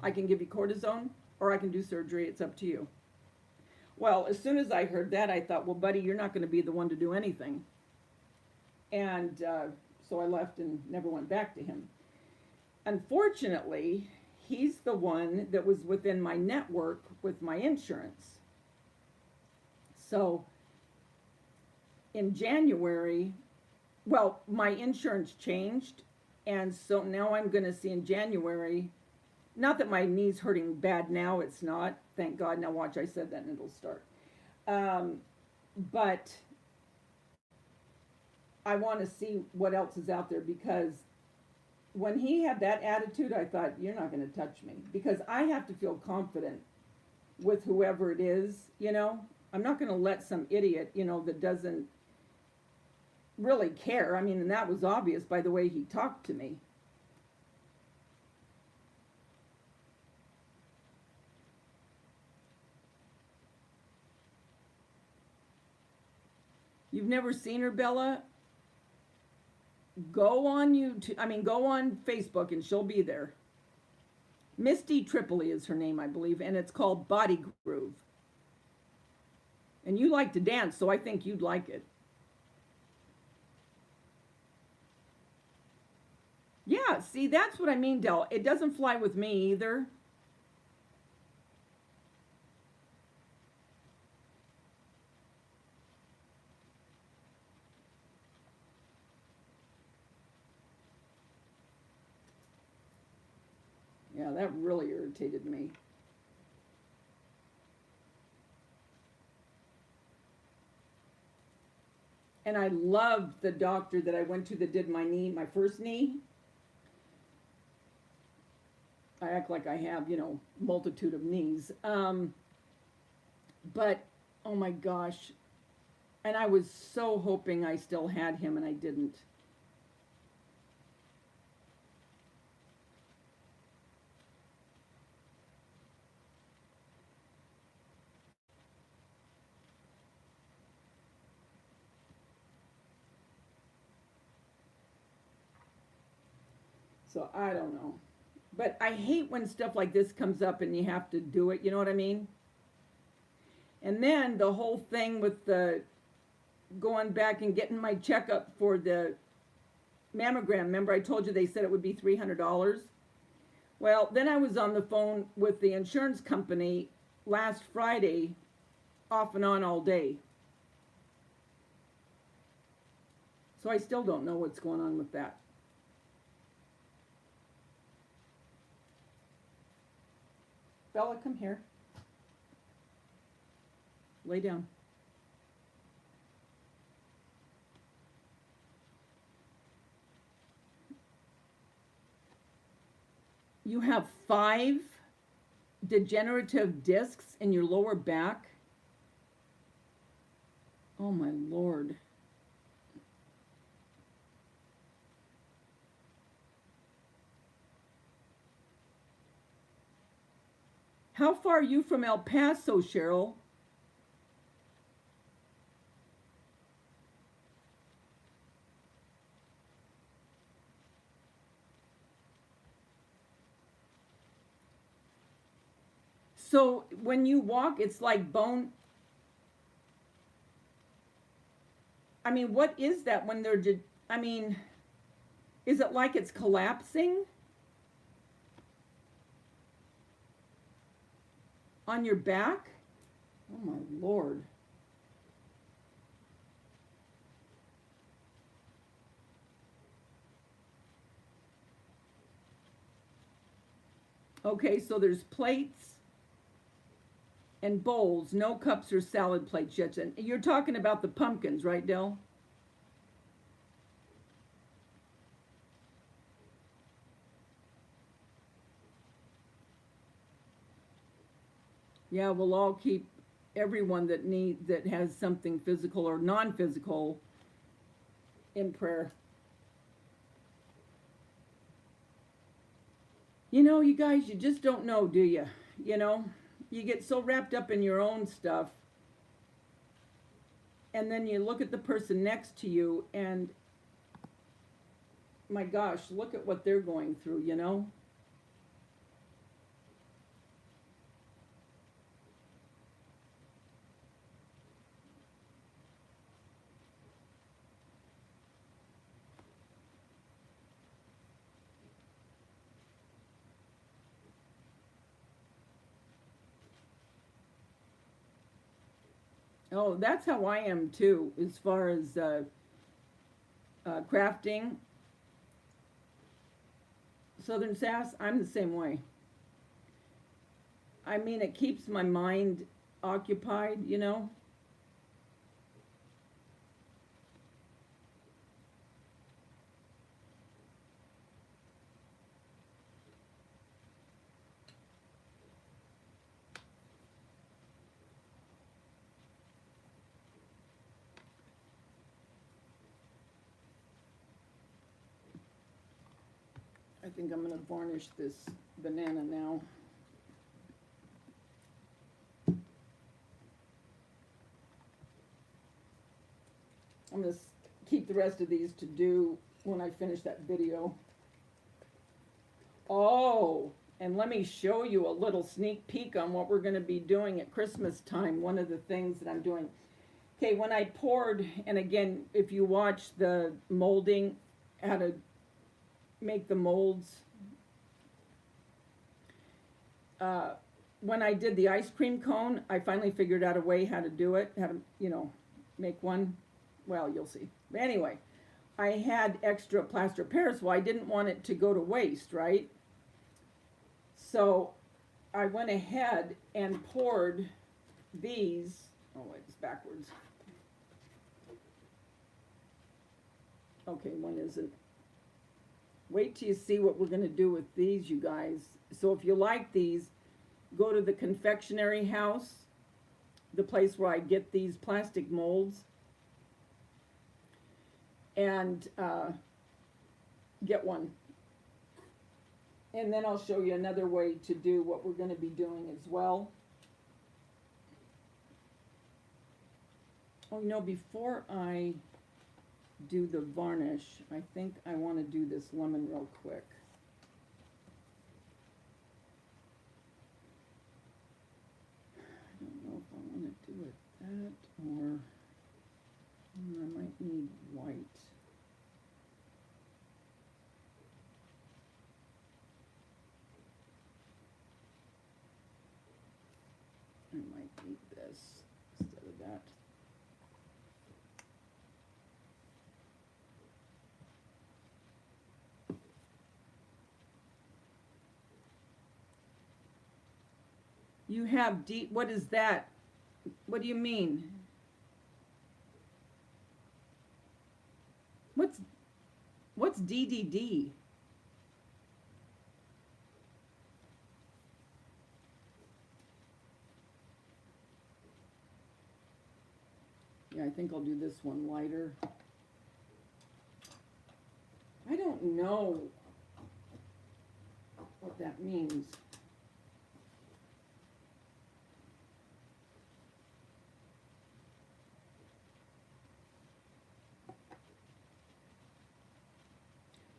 I can give you cortisone, or I can do surgery. It's up to you. Well, as soon as I heard that, I thought, well, buddy, you're not going to be the one to do anything. And so I left and never went back to him. Unfortunately, he's the one that was within my network with my insurance. So in January, well, my insurance changed, and so now I'm going to see in January, not that my knee's hurting bad now, it's not, thank God. Now watch, I said that and it'll start. But I want to see what else is out there, because when he had that attitude, I thought, you're not going to touch me, because I have to feel confident with whoever it is, you know. I'm not going to let some idiot, you know, that doesn't really care. I mean, and that was obvious by the way he talked to me. You've never seen her, Bella? Go on YouTube. I mean, go on Facebook and she'll be there. Misty Tripoli is her name, I believe, and it's called Body Groove. And you like to dance, so I think you'd like it. Yeah, see, that's what I mean, Del. It doesn't fly with me either. Yeah, that really irritated me. And I loved the doctor that I went to that did my knee, my first knee. I act like I have, you know, multitude of knees. But, oh my gosh. And I was so hoping I still had him, and I didn't. So I don't know. But I hate when stuff like this comes up and you have to do it. You know what I mean? And then the whole thing with the going back and getting my checkup for the mammogram. Remember I told you they said it would be $300? Well, then I was on the phone with the insurance company last Friday, off and on all day. So I still don't know what's going on with that. Bella, come here. Lay down. You have 5 degenerative discs in your lower back. Oh my Lord. How far are you from El Paso, Cheryl? So when you walk, it's like bone. I mean, what is that when they're, I mean, is it like it's collapsing on your back? Oh my Lord. Okay, so there's plates and bowls, no cups or salad plates yet. And you're talking about the pumpkins, right, Del? Yeah, we'll all keep everyone that has something physical or non-physical in prayer. You know, you guys, you just don't know, do you? You know, you get so wrapped up in your own stuff, and then you look at the person next to you, and my gosh, look at what they're going through, you know? Oh, that's how I am too, as far as crafting. Southern Sass, I'm the same way. I mean, it keeps my mind occupied, you know? I think I'm gonna varnish this banana now. I'm gonna keep the rest of these to do when I finish that video. Oh, and let me show you a little sneak peek on what we're gonna be doing at Christmas time. One of the things that I'm doing. Okay, when I poured, and again, if you watch the molding, how to make the molds, when I did the ice cream cone, I finally figured out a way how to do it, how to, you know, make one. Well, you'll see. But anyway, I had extra plaster Paris, well, I didn't want it to go to waste, right? So I went ahead and poured these, oh wait, it's backwards. Okay, one isn't. Wait till you see what we're gonna do with these, you guys. So if you like these, go to the confectionery house, the place where I get these plastic molds, and get one. And then I'll show you another way to do what we're gonna be doing as well. Oh, you know, before I do the varnish, I think I want to do this lemon real quick. I don't know if I want to do it that or I might need white. I might need this instead of that. You have deep, what is that? What do you mean? What's DDD? Yeah, I think I'll do this one lighter. I don't know what that means.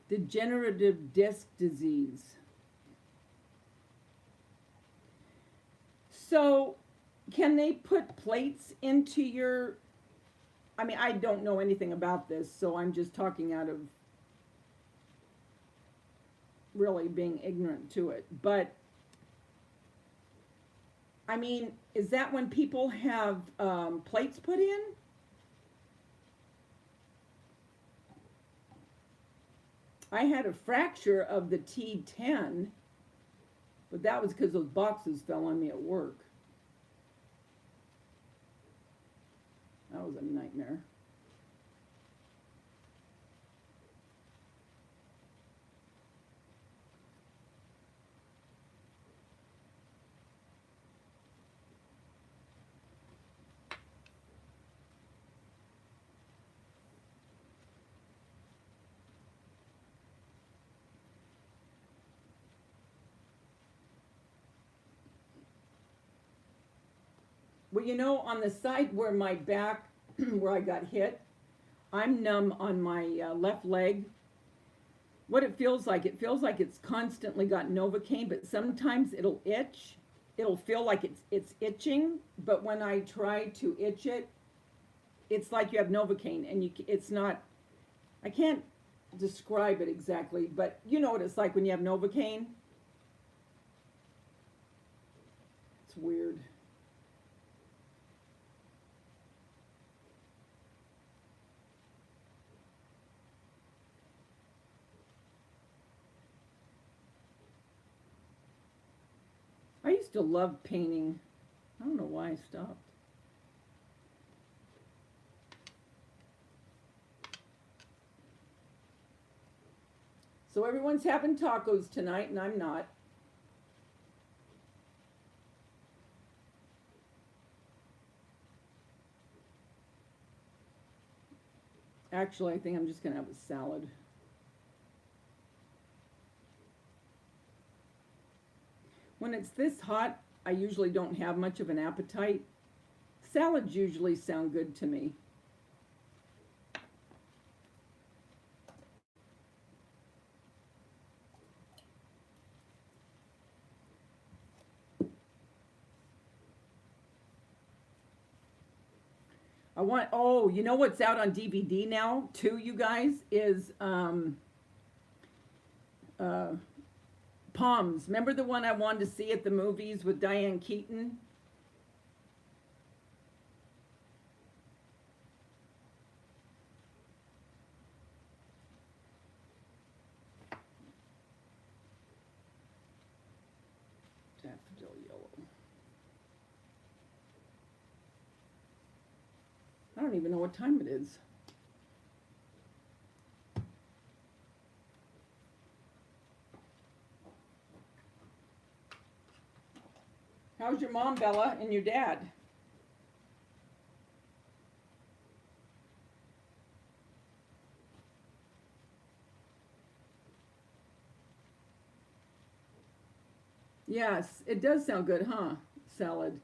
Degenerative disc disease. So, can they put plates into your, I mean, I don't know anything about this, so I'm just talking out of really being ignorant to it. But, I mean, is that when people have plates put in? I had a fracture of the T10, but that was because those boxes fell on me at work. That was a nightmare. Well, you know, on the side where my back, where I got hit, I'm numb on my left leg. what it feels like it's constantly got Novocaine, but sometimes it'll itch. It'll feel like it's itching, but when I try to itch it, it's like you have Novocaine, and it's not. I can't describe it exactly, but you know what it's like when you have Novocaine. It's weird. I used to love painting. I don't know why I stopped. So everyone's having tacos tonight, and I'm not. Actually, I think I'm just going to have a salad. When it's this hot, I usually don't have much of an appetite. Salads usually sound good to me. Oh, you know what's out on DVD now, too, you guys, is Palms. Remember the one I wanted to see at the movies with Diane Keaton? Daffodil Yellow. I don't even know what time it is. How's your mom, Bella, and your dad? Yes, it does sound good, huh? Salad.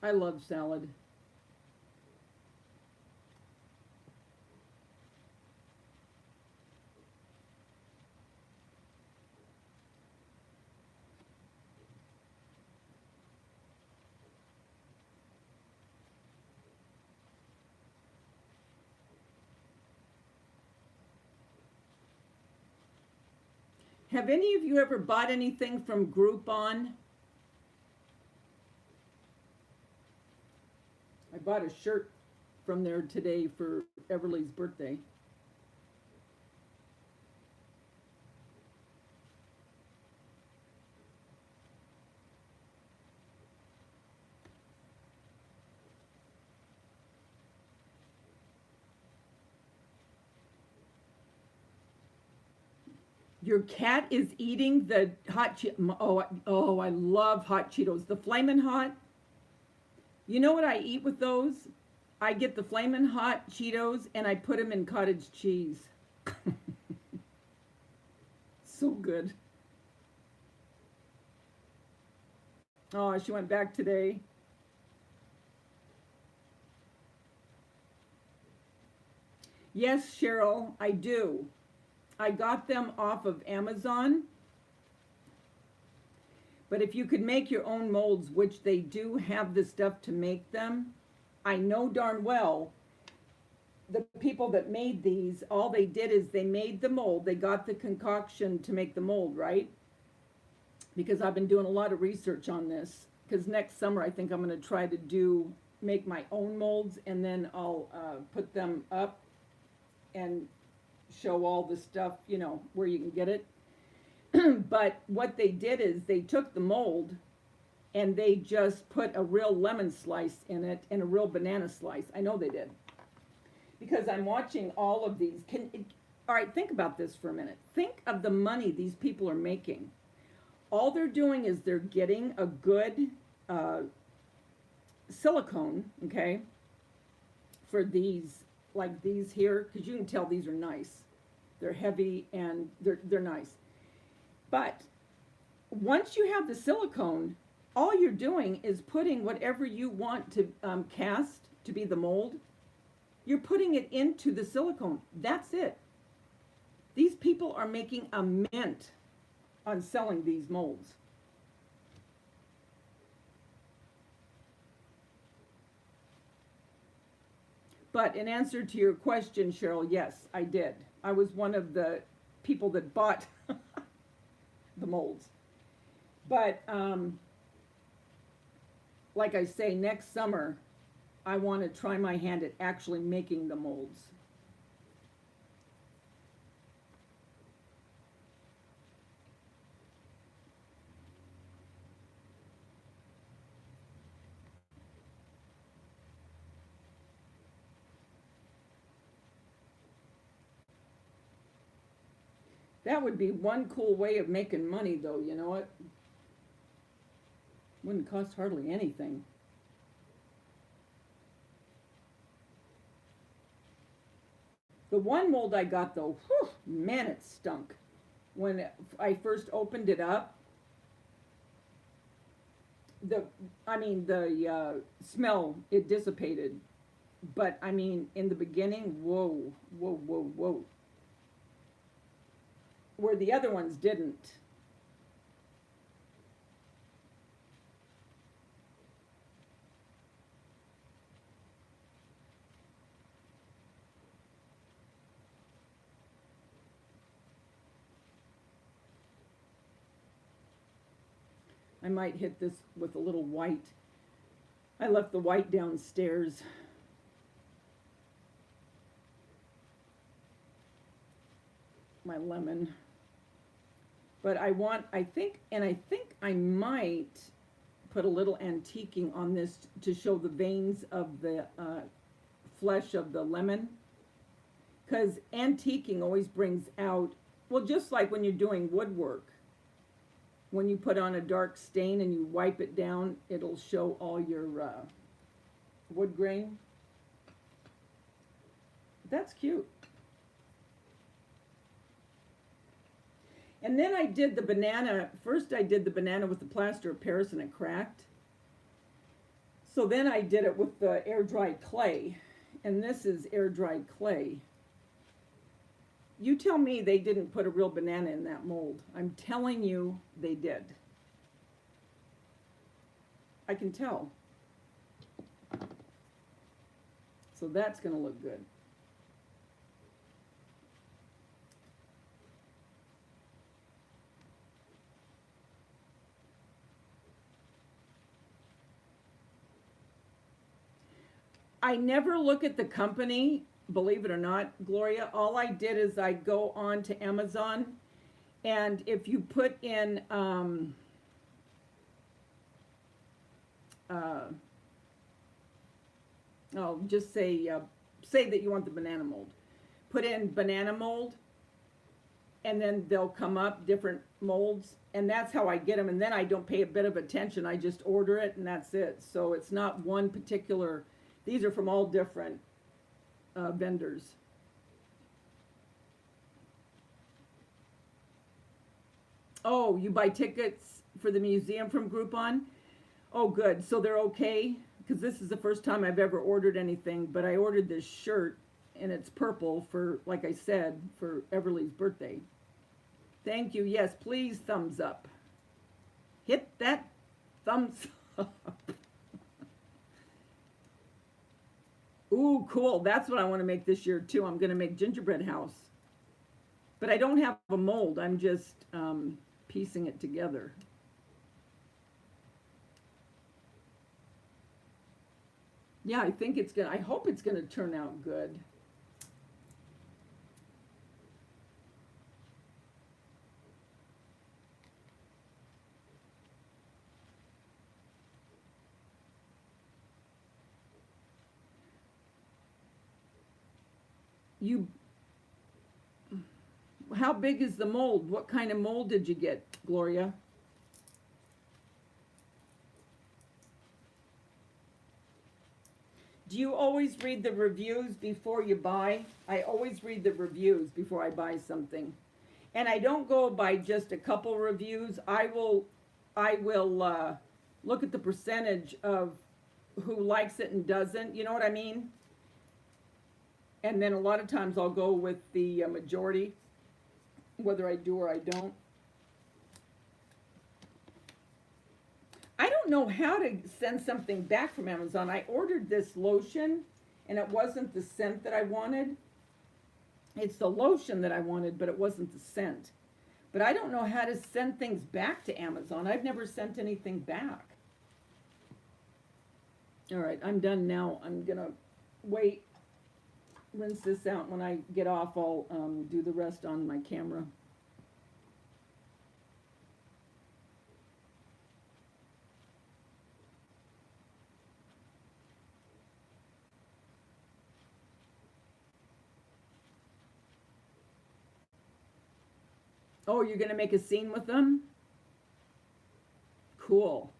I love salad. Have any of you ever bought anything from Groupon? I bought a shirt from there today for Everly's birthday. Your cat is eating the hot Cheetos. Oh, I love hot Cheetos. The Flamin' Hot. You know what I eat with those? I get the Flamin' Hot Cheetos and I put them in cottage cheese. So good. Oh, she went back today. Yes, Cheryl, I do. I got them off of Amazon. But if you could make your own molds, which they do have the stuff to make them, I know darn well the people that made these, all they did is they made the mold. They got the concoction to make the mold, right? Because I've been doing a lot of research on this. Because next summer I think I'm going to try to make my own molds, and then I'll put them up and show all the stuff, you know, where you can get it. But what they did is they took the mold and they just put a real lemon slice in it and a real banana slice. I know they did. Because I'm watching all of these. All right, think about this for a minute. Think of the money these people are making. All they're doing is they're getting a good silicone, okay, for these, like these here, because you can tell these are nice. They're heavy and they're nice. But once you have the silicone, all you're doing is putting whatever you want to cast to be the mold. You're putting it into the silicone. That's it. These people are making a mint on selling these molds. But in answer to your question, Cheryl, yes, I did. I was one of the people that bought the molds. But like I say, next summer, I want to try my hand at actually making the molds. That would be one cool way of making money, though, you know what? Wouldn't cost hardly anything. The one mold I got, though, whew, man, it stunk. When I first opened it up, the smell, it dissipated. But, I mean, in the beginning, whoa, whoa, whoa, whoa. Where the other ones didn't. I might hit this with a little white. I left the white downstairs. My lemon. But I think I might put a little antiquing on this to show the veins of the flesh of the lemon. Because antiquing always brings out, well, just like when you're doing woodwork. When you put on a dark stain and you wipe it down, it'll show all your wood grain. That's cute. And then I did the banana. First I did the banana with the plaster of Paris and it cracked. So then I did it with the air dried clay. And this is air dried clay. You tell me they didn't put a real banana in that mold. I'm telling you they did. I can tell. So that's going to look good. I never look at the company. Believe it or not, Gloria, all I did is I go on to Amazon, and if you put in, oh, just say that you want the banana mold. Put in banana mold, and then they'll come up different molds, and that's how I get them, and then I don't pay a bit of attention. I just order it, and that's it. So it's not one particular, these are from all different vendors. Oh, you buy tickets for the museum from Groupon? Oh, good. So they're okay? Because this is the first time I've ever ordered anything, but I ordered this shirt, and it's purple for, like I said, for Everly's birthday. Thank you. Yes, please, thumbs up. Hit that thumbs up. Ooh, cool. That's what I want to make this year, too. I'm going to make gingerbread house. But I don't have a mold. I'm just piecing it together. Yeah, I think it's going to, I hope it's going to turn out good. How big is the mold? What kind of mold did you get, Gloria? Do you always read the reviews before you buy? I always read the reviews before I buy something. And I don't go by just a couple reviews. I will look at the percentage of who likes it and doesn't. You know what I mean? And then a lot of times I'll go with the majority, whether I do or I don't. I don't know how to send something back from Amazon. I ordered this lotion and it wasn't the scent that I wanted. It's the lotion that I wanted, but it wasn't the scent. But I don't know how to send things back to Amazon. I've never sent anything back. All right, I'm done now. I'm gonna wait, rinse this out. When I get off, I'll do the rest on my camera. Oh, you're gonna make a scene with them? Cool.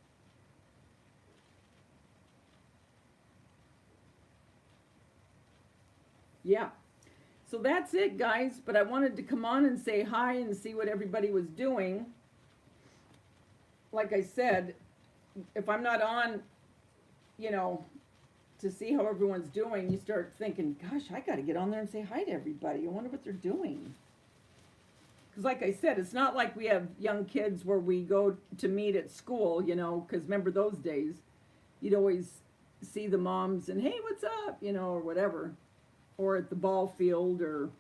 Yeah. So that's it, guys. But I wanted to come on and say hi and see what everybody was doing. Like I said, if I'm not on, you know, to see how everyone's doing, you start thinking, gosh, I got to get on there and say hi to everybody. I wonder what they're doing. Because like I said, it's not like we have young kids where we go to meet at school, you know, because remember those days, you'd always see the moms and, hey, what's up, you know, or whatever. Or at the ball field or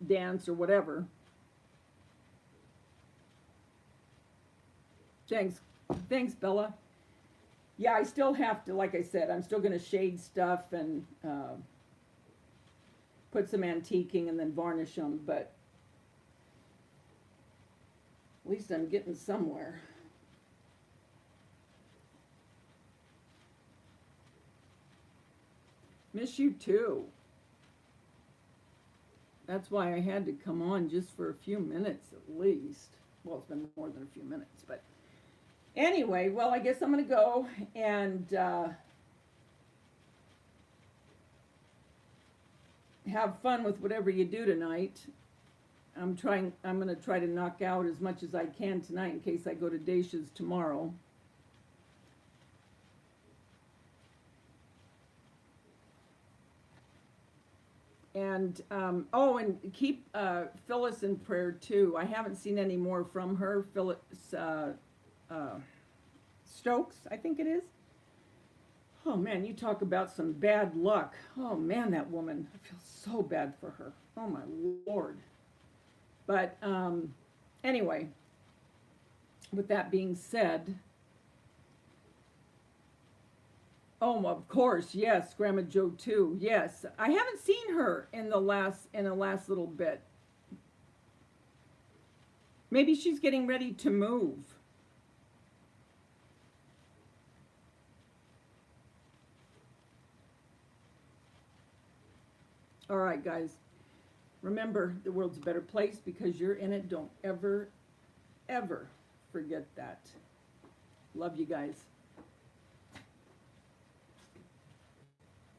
dance or whatever. Thanks. Thanks, Bella. Yeah, I still have to, like I said, I'm still going to shade stuff and put some antiquing and then varnish them, but at least I'm getting somewhere. Miss you too. That's why I had to come on just for a few minutes at least. Well, it's been more than a few minutes, but anyway, well, I guess I'm going to go and have fun with whatever you do tonight. I'm going to try to knock out as much as I can tonight in case I go to Dacia's tomorrow. And, oh, and keep Phyllis in prayer too. I haven't seen any more from her. Phyllis Stokes, I think it is. Oh man, you talk about some bad luck. Oh man, that woman, I feel so bad for her. Oh my Lord. But anyway, with that being said, oh, of course, yes, Grandma Joe too. Yes, I haven't seen her in the last little bit. Maybe she's getting ready to move. All right, guys. Remember, the world's a better place because you're in it. Don't ever, ever forget that. Love you guys.